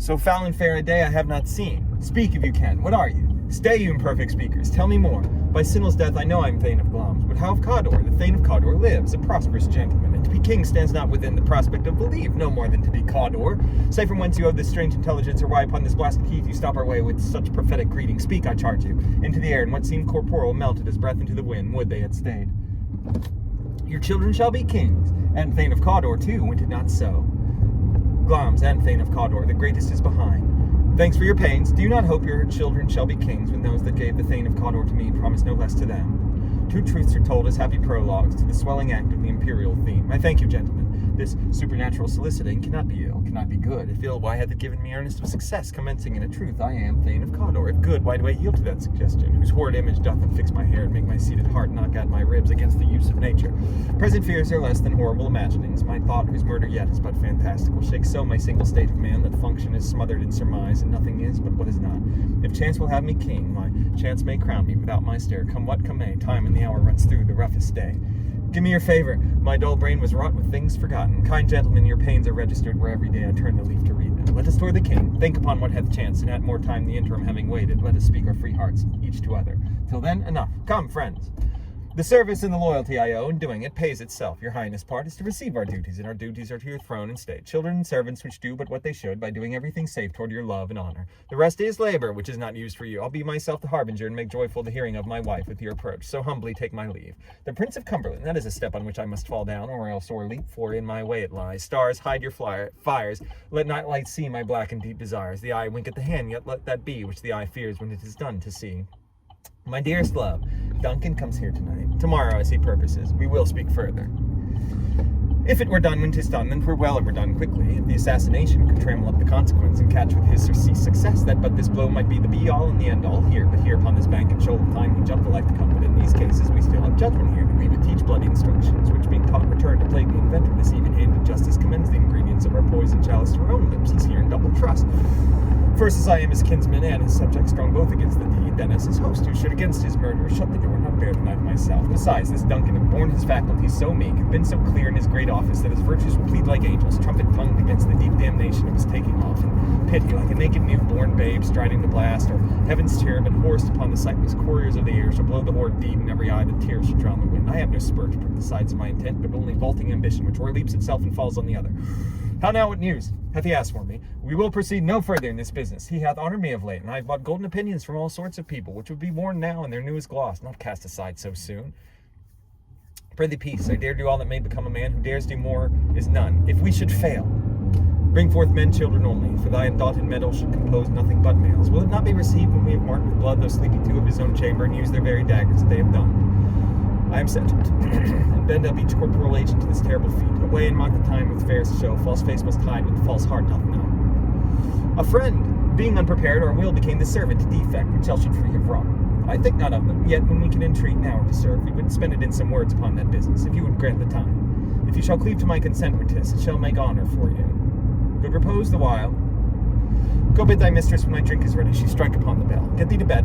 So foul and fair a day I have not seen. Speak if you can, what are you? Stay, you imperfect speakers, tell me more. By Sinel's death I know I am Thane of Glamis, but how of Cawdor? The Thane of Cawdor lives, a prosperous gentleman, and to be king stands not within the prospect of belief, no more than to be Cawdor. Say from whence you have this strange intelligence, or why upon this blasted heath you stop our way with such prophetic greeting. Speak, I charge you. Into the air, and what seemed corporeal melted as breath into the wind. Would they had stayed. Your children shall be kings, and Thane of Cawdor too, went it not so. Glamis and Thane of Cawdor, the greatest is behind. Thanks for your pains. Do you not hope your children shall be kings, when those that gave the Thane of Cawdor to me promised no less to them? Two truths are told as happy prologues to the swelling act of the imperial theme. I thank you, gentlemen. This supernatural soliciting cannot be ill, cannot be good. If ill, why hath it given me earnest of success, commencing in a truth I am Thane of Cawdor? If good, why do I yield to that suggestion, whose horrid image doth unfix my hair and make my seated heart knock at my ribs against the use of nature? Present fears are less than horrible imaginings. My thought, whose murder yet is but fantastical, shakes so my single state of man that function is smothered in surmise, and nothing is but what is not. If chance will have me king, my chance may crown me without my stare. Come what come may, time and the hour runs through the roughest day. Give me your favor. My dull brain was wrought with things forgotten. Kind gentlemen, your pains are registered where every day I turn the leaf to read them. Let us toward the king, think upon what hath chanced, and at more time the interim having waited, let us speak our free hearts, each to other. Till then, enough. Come, friends. The service and the loyalty I owe in doing it pays itself. Your highness' part is to receive our duties, and our duties are to your throne and state. Children and servants which do but what they should, by doing everything safe toward your love and honor. The rest is labor, which is not used for you. I'll be myself the harbinger, and make joyful the hearing of my wife with your approach. So humbly take my leave. The Prince of Cumberland, that is a step on which I must fall down, or else or leap, for in my way it lies. Stars, hide your fires. Let not light see my black and deep desires. The eye wink at the hand, yet let that be which the eye fears when it is done to see. My dearest love, Duncan comes here tonight. Tomorrow, as he purposes, we will speak further. If it were done when 'tis done, then 'twere well it were done quickly. If the assassination could trammel up the consequence and catch with his surcease success, that but this blow might be the be-all and the end-all here. But here upon this bank and shoal of time we jump the life to come. But in these cases we still have judgment here, degree to teach bloody instructions, which being taught return to plague the inventor. This even-handed justice commends the ingredients of our poison chalice to our own lips. He's here in double trust. First, as I am his kinsman and his subject, strong both against the deed, then as his host, who should against his murderer shut the door, not bear the knife myself. Besides, this Duncan hath borne his faculties so meek, and been so clear in his great office, that his virtues will plead like angels, trumpet-tongued against the deep damnation of his taking off, and pity like a naked new-born babe striding the blast, or heaven's cherub and horsed upon the sightless couriers of the air shall blow the horrid deed in every eye, that tears should drown the wind. I have no spur to prick the sides of my intent, but only vaulting ambition, which o'erleaps itself and falls on the other. How now, what news? Hath he asked for me? We will proceed no further in this business. He hath honored me of late, and I have bought golden opinions from all sorts of people, which would be worn now in their newest gloss, not cast aside so soon. Prithee peace, I dare do all that may become a man, who dares do more is none. If we should fail, bring forth men, children only, for thy undaunted metal should compose nothing but males. Will it not be received when we have marked with blood those sleepy two of his own chamber, and used their very daggers that they have done? I am sentient, and bend up each corporal agent to this terrible feat. Away and mock the time with fairest show, false face must hide what the false heart doth know. A friend, being unprepared, our will became the servant to defect, which else should free have wrought. I think not of them, yet when we can entreat now or to serve, we would spend it in some words upon that business, if you would grant the time. If you shall cleave to my consent, Wertis, it shall make honor for you. Good repose the while. Go bid thy mistress when my drink is ready, she strike upon the bell. Get thee to bed.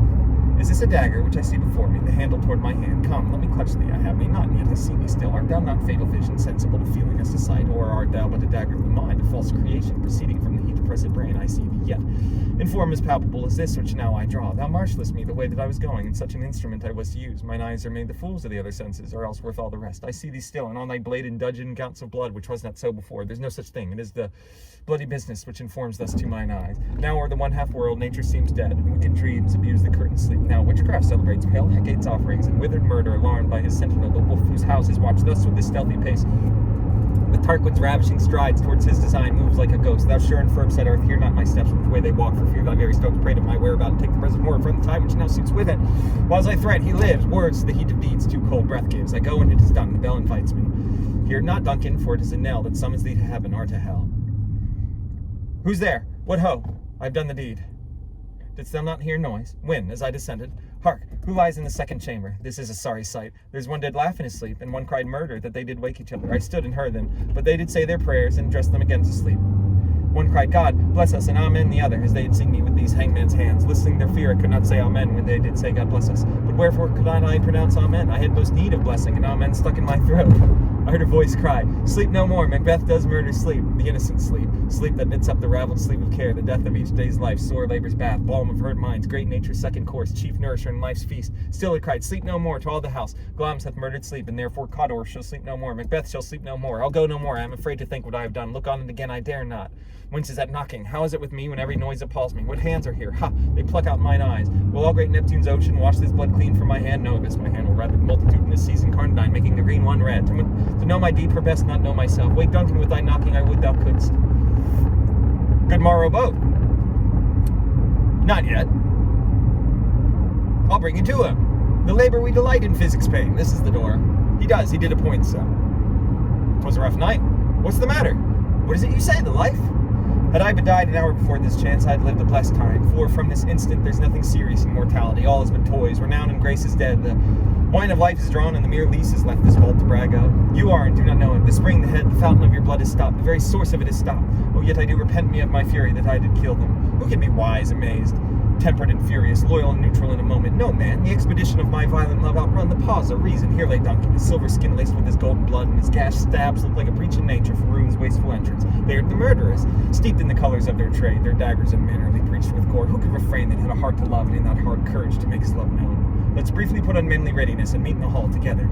Is this a dagger which I see before me, the handle toward my hand? Come, let me clutch thee, I have thee not, and yet I see thee still. Art thou not fatal vision, sensible to feeling as to sight, or art thou but a dagger of the mind, a false creation, proceeding from the heat oppressed brain? I see thee yet. In form as palpable as this which now I draw. Thou marshalest me the way that I was going, and such an instrument I was to use. Mine eyes are made the fools of the other senses, or else worth all the rest. I see thee still, and on thy blade in dudgeon gouts of blood, which was not so before. There's no such thing. It is the bloody business which informs thus to mine eyes. Now o'er the one-half world nature seems dead, and wicked dreams abuse the curtained sleep. Now witchcraft celebrates pale Hecate's offerings, and withered murder alarmed by his sentinel, the wolf whose house is watched thus with this stealthy pace. With Tarquin's ravishing strides towards his design moves like a ghost. Thou sure and firm said earth, hear not my steps, which way they walk, for fear thy very stones prate of my whereabout, and take the present word from the time which now suits with it. While as I threat, he lives, words to the heat of deeds, too cold breath gives. I go and it is done, the bell invites me. Hear it not, Duncan, for it is a knell that summons thee to heaven or to hell. Who's there? What ho? I've done the deed. Didst thou not hear noise? When, as I descended? Hark, who lies in the second chamber? This is a sorry sight. There's one did laugh in his sleep, and one cried murder, that they did wake each other. I stood and heard them, but they did say their prayers, and dressed them again to sleep. One cried, God bless us, and amen the other, as they had seen me with these hangman's hands. Listening their fear, I could not say amen when they did say God bless us. But wherefore could not I pronounce amen? I had most need of blessing, and amen stuck in my throat. I heard a voice cry, sleep no more, Macbeth does murder sleep, the innocent sleep, sleep that knits up the raveled sleep of care, the death of each day's life, sore labor's bath, balm of hurt minds, great nature's second course, chief nourisher in life's feast. Still it cried, sleep no more to all the house, Glamis hath murdered sleep, and therefore Cawdor shall sleep no more, Macbeth shall sleep no more, I'll go no more, I am afraid to think what I have done, look on it again, I dare not. Whence is that knocking? How is it with me when every noise appalls me? What hands are here? Ha! They pluck out mine eyes. Will all great Neptune's ocean wash this blood clean from my hand? No, this my hand will rat the multitudinous seas incarnadine, making the green one red. To know my deed, for best not know myself. Wake Duncan with thy knocking, I would thou couldst. Good morrow boat. Not yet. I'll bring you to him. The labor we delight in physics pain. This is the door. He did appoint so. 'Twas a rough night. What's the matter? What is it you say, the life? Had I but died an hour before this chance, I'd lived a blessed time. For from this instant there's nothing serious in mortality. All is but toys. Renown and grace is dead. The wine of life is drawn, and the mere lease is left this vault to brag of. You are, and do not know it. The spring, the head, the fountain of your blood is stopped. The very source of it is stopped. Oh, yet I do repent me of my fury that I did kill them. Who can be wise, amazed, temperate and furious, loyal and neutral in a moment? No man. The expedition of my violent love outrun the pause of reason. Here lay Duncan, his silver skin laced with his golden blood, and his gashed stabs look like a breach in nature for ruin's wasteful entrance. They are the murderers, steeped in the colors of their trade, their daggers unmannerly breached with gore. Who could refrain that had a heart to love, and in that heart courage to make his love known? Let's briefly put on manly readiness and meet in the hall together.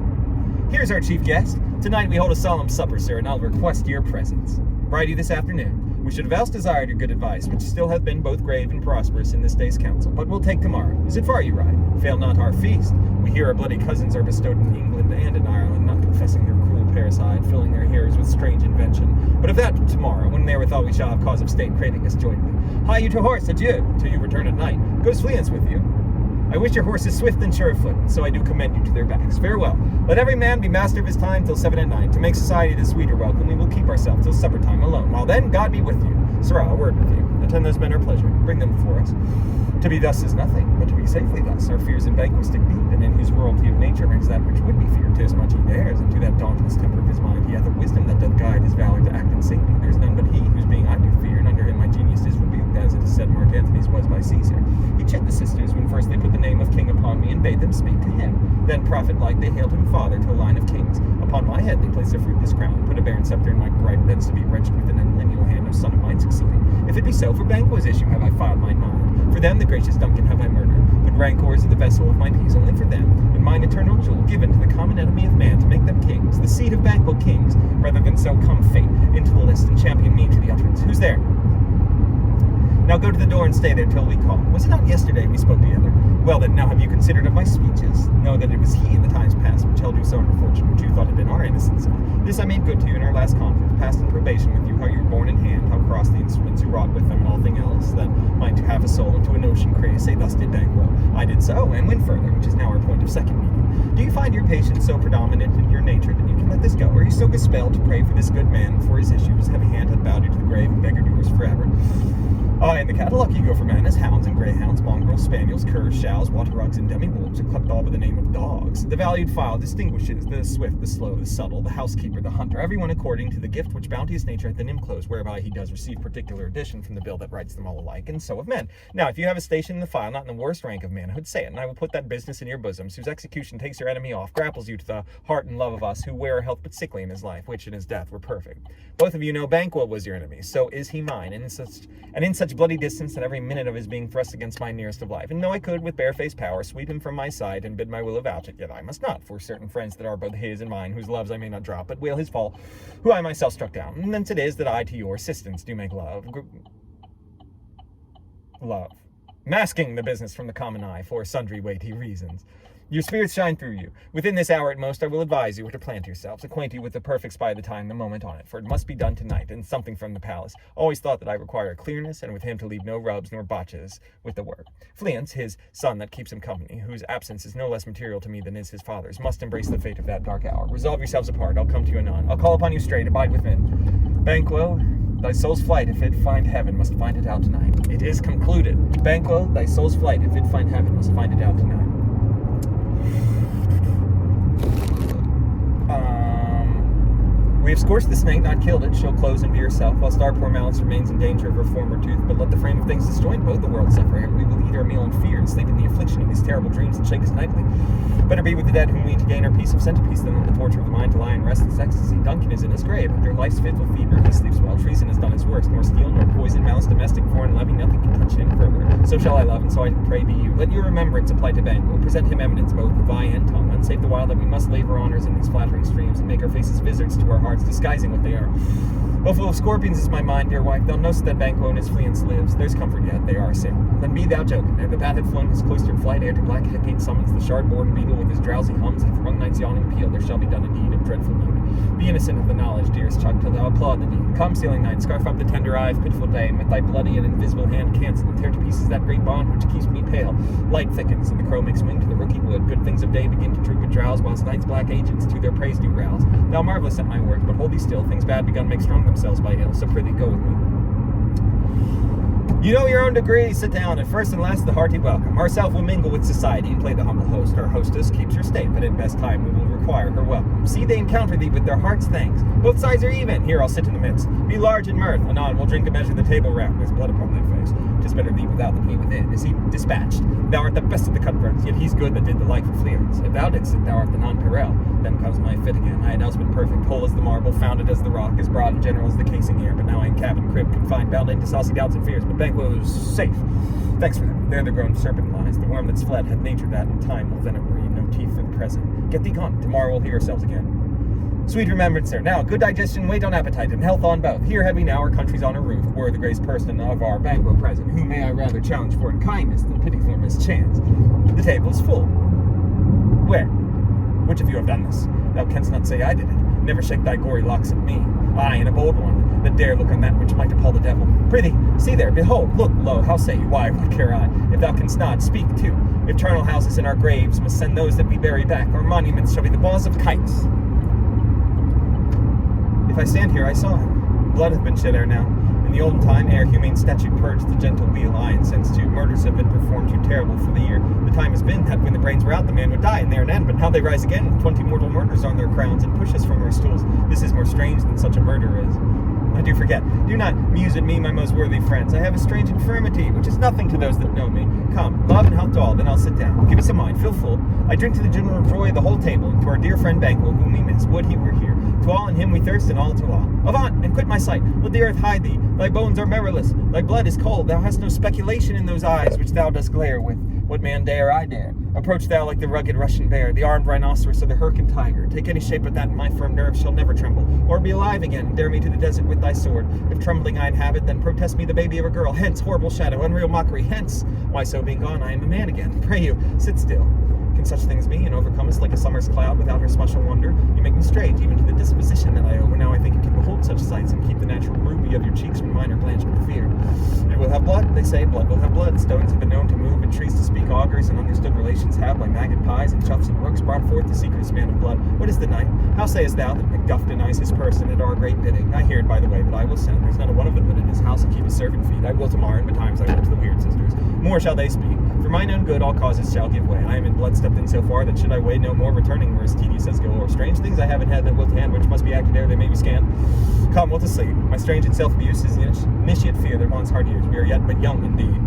Here's our chief guest. Tonight we hold a solemn supper, sir, and I'll request your presence. Bride you this afternoon. We should have else desired your good advice, which still hath been both grave and prosperous in this day's council. But we'll take tomorrow. Is it far you ride? Fail not our feast. We hear our bloody cousins are bestowed in England and in Ireland, not confessing their cruel parricide, filling their hearers with strange invention. But of that tomorrow, when therewithal we shall have cause of state craving us jointly. Hie you to horse, adieu, till you return at night. Goes Fleance with you. I wish your horses swift and sure of foot, and so I do commend you to their backs. Farewell. Let every man be master of his time till 7 at night. To make society the sweeter welcome, we will keep ourselves till supper time alone. While then, God be with you. Sirrah, a word with you. Attend those men our pleasure. Bring them before us. To be thus is nothing, but to be safely thus. Our fears in banquets dig deep, and in his royalty of nature brings that which would be feared. 'Tis much he dares, and to that dauntless temper of his mind he hath a wisdom that doth guide his valor to act in safety. There's none but he, whose being I do fear, and under him my genius is rebuked, as it is said Mark Antony's was by Caesar. He checked the sisters when first they put the name of king upon me, and bade them speak to him. Then prophet-like they hailed him father to a line of kings. Upon my head they placed a fruitless crown, put a barren scepter in my right, thence to be wrenched with an unlineal hand of son of mine succeeding. If it be so, for Banquo's issue have I filed mine mind. For them the gracious Duncan have I murdered, put rancors in the vessel of mine peace, only for them, and mine eternal jewel given to the common enemy of man to make them kings, the seed of Banquo kings, rather than so come fate into the list and champion me to the utterance. Who's there? Now go to the door and stay there till we call. Was it not yesterday we spoke together? Well then, now have you considered of my speeches? Know that it was he in the times past which held you so under fortune, which you thought had been our innocent self. This I made good to you in our last conference, passed in probation with you, how you were born in hand, how crossed the instruments you wrought with them, and all thing else, that might to have a soul and to a notion craze, say thus did Banquo. I did so, and went further, which is now our point of second meeting. Do you find your patience so predominant in your nature that you can let this go? Or are you so gespelled to pray for this good man for his issues, heavy hand hath bowed you to the grave and beggared yours forever? In the catalogue you go for manners, hounds and greyhounds, mongrels, spaniels, curs, chows, waterrugs, and demi-wolves, are clubbed all by the name of dogs. The valued file distinguishes the swift, the slow, the subtle, the housekeeper, the hunter, everyone according to the gift which bounteous nature hath in him closed, whereby he does receive particular addition from the bill that writes them all alike, and so of men. Now, if you have a station in the file, not in the worst rank of manhood, say it, and I will put that business in your bosoms, whose execution takes your enemy off, grapples you to the heart and love of us, who wear health but sickly in his life, which in his death were perfect. Both of you know Banquo was your enemy, so is he mine, and in such bloody distance that every minute of his being thrust against my nearest of life. And though I could, with barefaced power, sweep him from my side and bid my will avouch it, yet I must not, for certain friends that are both his and mine, whose loves I may not drop, but wail his fall, who I myself struck down. And thence it is that I to your assistance do make love. Masking the business from the common eye, for sundry weighty reasons. Your spirits shine through you. Within this hour at most I will advise you where to plant yourselves, acquaint you with the perfects by the time, the moment on it, for it must be done tonight, and something from the palace. Always thought that I require clearness, and with him to leave no rubs nor botches with the work. Fleance, his son that keeps him company, whose absence is no less material to me than is his father's, must embrace the fate of that dark hour. Resolve yourselves apart, I'll come to you anon. I'll call upon you straight, abide within. Banquo, thy soul's flight, if it find heaven, must find it out tonight. It is concluded. Banquo, thy soul's flight, if it find heaven, must find it out tonight. We have scorched the snake, not killed it. She'll close and be herself, whilst our poor malice remains in danger of her former tooth. But let the frame of things disjoint, both the worlds suffer. We will eat our meal in fear and sleep in the affliction of these terrible dreams that shake us nightly. Better be with the dead whom we to gain our peace of centerpiece than in the torture of the mind to lie in restless ecstasy. Duncan is in his grave, after life's fitful fever. He sleeps well. Treason has done his worst. Nor steel, nor poison, malice domestic, foreign loving, nothing can touch him further. So shall I love, and so I pray be you. Let your remembrance apply to Banquo. Present him eminence both with eye and tongue. Unsafe the while that we must labour honours in these flattering streams, and make our faces visitors to our hearts, disguising what they are. Oh, full of scorpions is my mind, dear wife. Thou know'st that Banquo in his fleance lives. There's comfort yet, they are assailed. Then be thou joking. Ere the bat had flown his cloistered flight, ere to black Hecate summons the shard-born beetle with his drowsy hums, hath wrung night's yawning peal, there shall be done a deed of dreadful need. Be innocent of the knowledge, dearest Chuck, till thou applaud the deed. Come, sealing night, scarf up the tender eye of pitiful day, and with thy bloody and invisible hand cancel and tear to pieces that great bond which keeps me pale. Light thickens, and the crow makes wing to the rooky wood. Good things of day begin to droop and drowse, whilst night's black agents to their praise do rouse. Thou marvellest at my work, but hold thee still. Things bad begun make strong themselves by ill. So prithee, go with me. You know your own degree, sit down, and first and last the hearty welcome. Ourself will mingle with society and play the humble host. Our hostess keeps her state, but in best time we will require her welcome. See, they encounter thee with their hearts' thanks. Both sides are even. Here I'll sit in the midst. Be large in mirth. Anon we'll drink and measure the table round. There's blood upon thy face. 'Tis better thee without than he within. Is he dispatched? Thou art the best of the cutthroats, yet he's good that did the like for fleance. If thou didst it, thou art the nonpareil. Then comes my fit again. I had else been perfect, whole as the marble, founded as the rock, as broad and general as the casing here. But now I am cabin, crib, confined, bound into saucy doubts and fears. But Banquo's safe. Thanks for that. There the grown serpent lies. The worm that's fled had nature that, and time will venom breed. No teeth for the present. Get thee gone. Tomorrow we'll hear ourselves again. Sweet remembrance, sir. Now, good digestion, wait on appetite, and health on both. Here had we now our country's honour roof, were the grace person of our Banquo present, who may I rather challenge for in kindness than pity for mischance. The table is full. Where? Which of you have done this? Thou canst not say I did it. Never shake thy gory locks at me. I, and a bold one, that dare look on that which might appall the devil. Prithee, see there, behold, look, lo, how say you? Why, what care I? If thou canst not, speak too. Eternal houses in our graves must send those that we bury back. Our monuments shall be the walls of kites. If I stand here, I saw him. Blood hath been shed ere now. In the olden time, ere humane statute purged the gentle wheel, I incense too. Murders have been performed too terrible for the year. The time has been that when the brains were out, the man would die, and there and end. But now they rise again with 20 mortal murders on their crowns, and push us from our stools. This is more strange than such a murder is. I do forget. Do not muse at me, my most worthy friends. I have a strange infirmity, which is nothing to those that know me. Come, love and health to all, then I'll sit down. Give us a mind, fill full. I drink to the general joy of the whole table, and to our dear friend Banquo, whom we miss. Would he were here. To all in him we thirst, and all to all. Avaunt, and quit my sight. Let the earth hide thee. Thy bones are marrowless. Thy blood is cold. Thou hast no speculation in those eyes which thou dost glare with. What man dare I dare? Approach thou like the rugged Russian bear, the armed rhinoceros, or the Hyrcan tiger. Take any shape but that, and my firm nerves shall never tremble. Or be alive again, and dare me to the desert with thy sword. If trembling I inhabit, then protest me the baby of a girl. Hence, horrible shadow, unreal mockery, hence. Why, so being gone, I am a man again. Pray you, sit still. Can such things be, and overcome us like a summer's cloud without her special wonder? You make me strange, even to the disposition that I owe, and now I think you can behold such sights and keep the natural ruby of your cheeks when mine are blanched with fear. It will have blood, they say, blood will have blood. Stones have been known to move, and trees to speak. Augurs and understood relations have, by maggot pies and choughs and rooks, brought forth the secret span of blood. What is the night? How sayest thou that Macduff denies his person at our great bidding? I hear it, by the way, but I will send. There's not a one of them but in his house and keep his servant feed. I will tomorrow, and betimes I will to the weird sisters. More shall they speak. For mine own good, all causes shall give way. I am in blood stepped in so far that should I weigh no more, returning were as tedious as galore. Strange things I have in head that will to hand, which must be acted ere they may be scanned. Come, we'll to sleep. My strange and self-abuse is the initiate fear that wants hard years. We are yet but young indeed.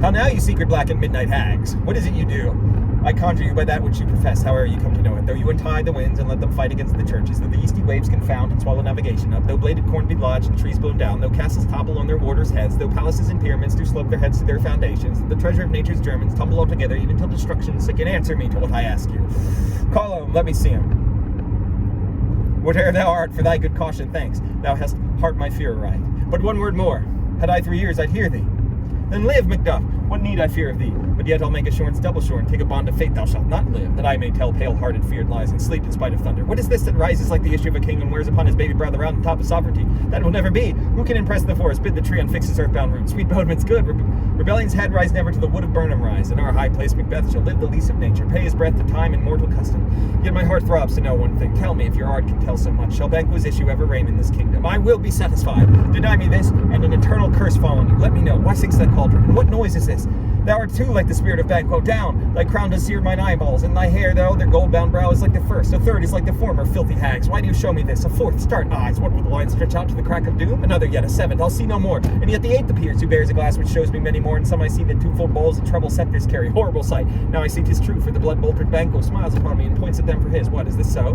How now, you secret black and midnight hags? What is it you do? I conjure you by that which you profess, however you come to know it. Though you untie the winds and let them fight against the churches, though the easty waves confound and swallow navigation up, though bladed corn be lodged and trees blown down, though castles topple on their warders' heads, though palaces and pyramids do slope their heads to their foundations, the treasure of nature's Germans tumble all together, even till destruction sick, and answer me to what I ask you. Call him, let me see him. Whate'er thou art, for thy good caution, thanks. Thou hast heart my fear aright. But one word more. Had I 3 years, I'd hear thee. Then live, Macduff. What need I fear of thee? But yet I'll make assurance double sure, and take a bond of fate thou shalt not live, that I may tell pale-hearted feared lies, and sleep in spite of thunder. What is this that rises like the issue of a king, and wears upon his baby brother round the top of sovereignty? That will never be. Who can impress the forest, bid the tree unfix his earthbound roots? Sweet Bodman's good. Rebellion's head rise never to the wood of Burnham rise. In our high place Macbeth shall live the lease of nature, pay his breath to time and mortal custom. Yet my heart throbs to know one thing. Tell me, if your art can tell so much, shall Banquo's issue ever reign in this kingdom? I will be satisfied. Deny me this, and an eternal curse fall on you. Let me know. Why sinks that cauldron? And what noise is this? Thou art too like the spirit of Banquo down. Thy crown does sear mine eyeballs, and thy hair, though their gold-bound brow is like the first. A third is like the former, filthy hags. Why do you show me this? A fourth, start eyes. What will the line stretch out to the crack of doom? Another yet, a seventh, I'll see no more. And yet the eighth appears, who bears a glass which shows me many more. And some I see that twofold bowls and treble scepters carry. Horrible sight. Now I see 'tis true, for the blood-boltered Banquo smiles upon me and points at them for his. What, is this so?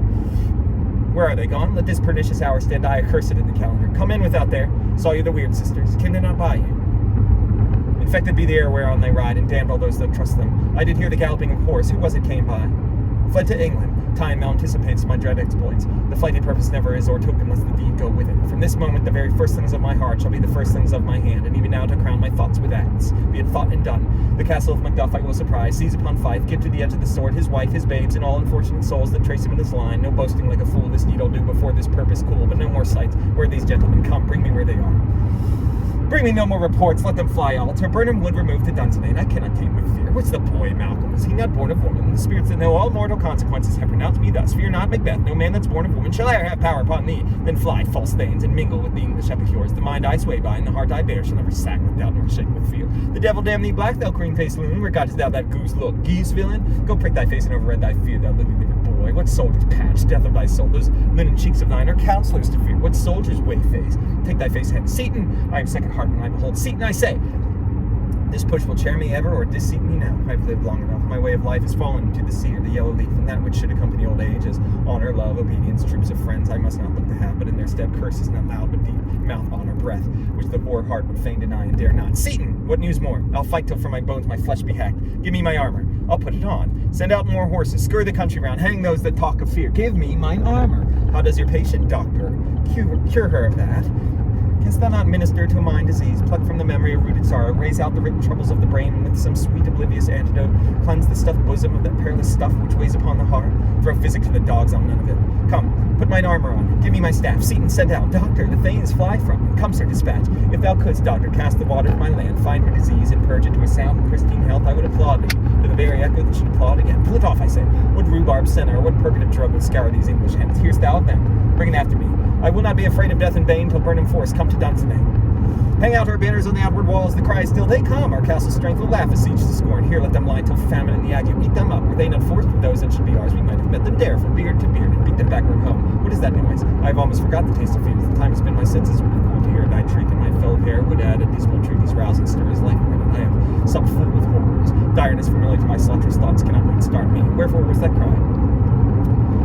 Where are they gone? Let this pernicious hour stand I accursed in the calendar. Come in without there. Saw you the weird sisters. Can they not buy you? Infected be the air whereon they ride, and damned all those that trust them. I did hear the galloping of horse. Who was it came by? Fled to England. Time now anticipates my dread exploits. The flighted purpose never is, or token lest the deed go with it. From this moment, the very first things of my heart shall be the first things of my hand, and even now to crown my thoughts with acts. Be it thought and done. The castle of Macbeth I will surprise, seize upon Fife, give to the edge of the sword his wife, his babes, and all unfortunate souls that trace him in his line. No boasting like a fool, this deed I'll do before this purpose cool, but no more sights. Where these gentlemen come, bring me where they are. Bring me no more reports, let them fly all. To Burnham wood remove to Dunsinane, I cannot tame with fear. What's the boy, Malcolm? Is he not born of woman? The spirits that know all mortal consequences have pronounced me thus. Fear not, Macbeth, no man that's born of woman shall e'er have power upon thee. Then fly, false thanes, and mingle with the English epicures. The mind I sway by, and the heart I bear, shall never sag with doubt nor shake with fear. The devil damn thee black, thou green-faced loon, where gottest thou that goose look? Geese villain? Go prick thy face and overread thy fear, thou lily-livered boy. What soldier's patch, death of thy soul, those linen cheeks of thine are counselors to fear. What soldier's way-face? Take thy face hence. Seaton, I am second heart when I behold. Seaton, I say, this push will chair me ever or disseat me now. I've lived long enough. My way of life has fallen into the sea or the yellow leaf, and that which should accompany old age is honor, love, obedience, troops of friends I must not look to have, but in their stead curses not loud but deep, mouth, honor, breath, which the poor heart would fain deny and dare not. Seaton, what news more? I'll fight till from my bones my flesh be hacked. Give me my armor. I'll put it on. Send out more horses. Scur the country round. Hang those that talk of fear. Give me mine armor. How does your patient, doctor? Cure her of that. Canst thou not minister to a mind disease, pluck from the memory of rooted sorrow, raise out the written troubles of the brain with some sweet oblivious antidote, cleanse the stuffed bosom of that perilous stuff which weighs upon the heart, throw physic to the dogs on none of it. Come, put mine armor on, give me my staff, Seaton send out, doctor, the thanes fly from me. Come, sir, dispatch. If thou couldst, doctor, cast the water of my land, find her disease, and purge it to a sound and pristine health, I would applaud thee, to the very echo that should applaud again. Pull it off, I say. What rhubarb senna, or what purgative drug would scour these English hands? Hearest thou of them? Bring it after me. I will not be afraid of death and bane till Burnham force come to Dunsinane. Hang out our banners on the outward walls, the cry is still, they come, our castle's strength will laugh a siege to scorn. Here let them lie till famine and the ague eat them up. Were they not forced with those that should be ours, we might have met them dare from beard to beard and beat them backward home. What is that noise? I have almost forgot the taste of fear. The time has been my senses would have cooled to hear, and I shriek, and my felled hair would add a dismal treaties rouse and stir his life within. I have supped full with horrors. Direness familiar to my slaughterous thoughts cannot start me. Wherefore was that cry?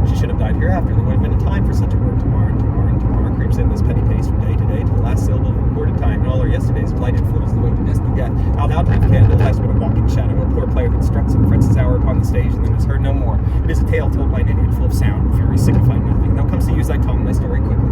She should have died hereafter. There would have been a time for such a word. Tomorrow and tomorrow and tomorrow creeps in this petty pace from day to day to the last syllable of recorded time, and all our yesterdays of lighted fools the way to death and death. Out of candle lies but a walking shadow, a poor player that struts and frets his hour upon the stage and then is heard no more. It is a tale told by an idiot full of sound and fury, signifying nothing. Thou comest to use thy tongue, thy story quickly.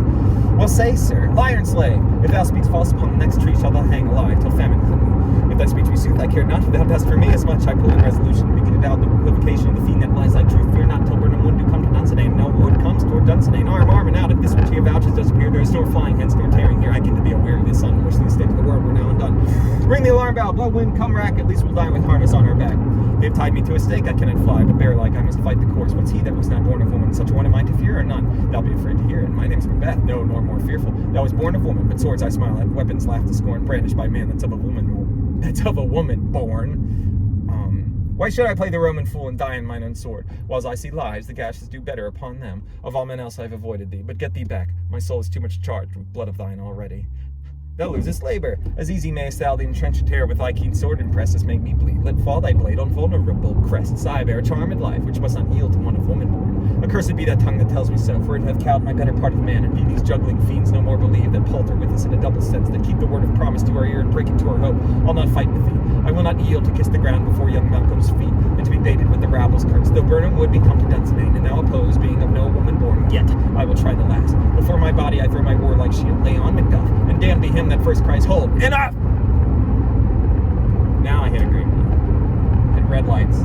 Well, say, sir, liar and slay, if thou speaks false upon the next tree, shalt thou hang alive till famine clip thee. If thy speech be sooth, I care not. If thou dost for me as much, I pull in resolution to begin it out the equivocation of the fiend that lies like truth. Fear not till Burnham wood do come to Dunsinane. No wood comes toward Dunsinane. Arm and out. If this which he avouches does appear, there is nor flying hence nor tearing here. I can to be aware of this sun, which the state of the world were now undone. Ring the alarm bell, blow wind, come rack. At least we'll die with harness on our back. They have tied me to a stake, I cannot fly, but bear-like I must fight the course. What's he that was not born of woman? Such a one am I to fear, or none? Thou be afraid to hear it. My name's Macbeth, no, nor more fearful. Thou was born of woman, but swords I smile at, weapons laugh to scorn, brandished by man that's of a woman born. Why should I play the Roman fool and die in mine own sword? Whiles I see lives, the gashes do better upon them. Of all men else I have avoided thee, but get thee back. My soul is too much charged with blood of thine already. Thou losest labor. As easy mayest thou the entrenched tear with thy keen sword impress as make me bleed. Let fall thy blade on vulnerable crests. I bear a charmed life, which must not yield to one of woman born. Accursed be that tongue that tells me so, for it hath cowed my better part of man, and be these juggling fiends no more believe that palter with us in a double sense, that keep the word of promise to our ear and break it to our hope. I'll not fight with thee. I will not yield to kiss the ground before young Malcolm's feet, and to be baited with the rabble's curse. Though Burnham would be come to Dunsinane, and thou oppose, being of no woman born, yet I will try the last. Before my body I throw my warlike shield. Lay on, Macduff, and damn be him that first cries, hold, enough! Now I hit a green light, and red lights.